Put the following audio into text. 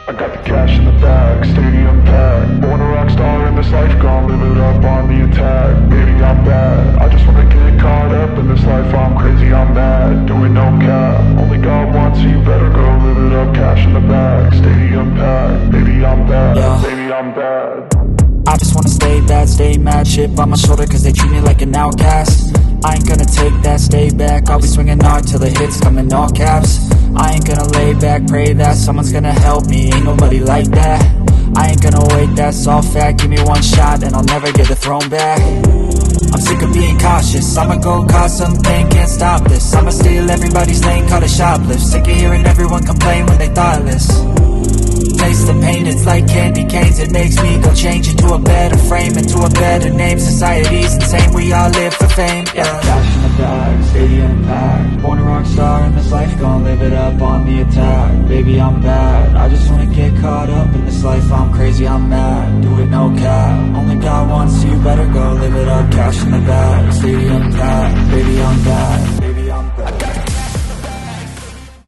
I got the cash in the bag, stadium packed. Born a rock star in this life, gon' live it up on the attack. Baby, I'm bad, I just wanna get caught up in this life. I'm crazy, I'm mad, doing no cap. Only got one, so you better go live it up. Cash in the bag, stadium packed. Baby, I'm bad, baby, I'm bad. I just wanna stay bad, stay mad. Chip on my shoulder cause they treat me like an outcast. I ain't gonna take that, stay back. I'll be swinging hard till the hits come in all caps. I ain't gonna lay back, pray that someone's gonna help me. Ain't nobody like that. I ain't gonna wait, that's all fact. Give me one shot and I'll never get the throne back. I'm sick of being cautious, I'ma go cause something, can't stop this. I'ma steal everybody's lane, call it shoplift. Sick of hearing everyone complain when they thoughtless. Taste the pain, it's like candy canes. It makes me go change into a better frame, into a better name. Society's insane, we all live for fame, yeah. Cash in the bag, stadium packed. Born a rock star in this life, gon' live it up on the attack. Baby, I'm bad, I just wanna get caught up in this life. I'm crazy, I'm mad, do it no cap. Only got one, so you better go live it up. Cash in the bag.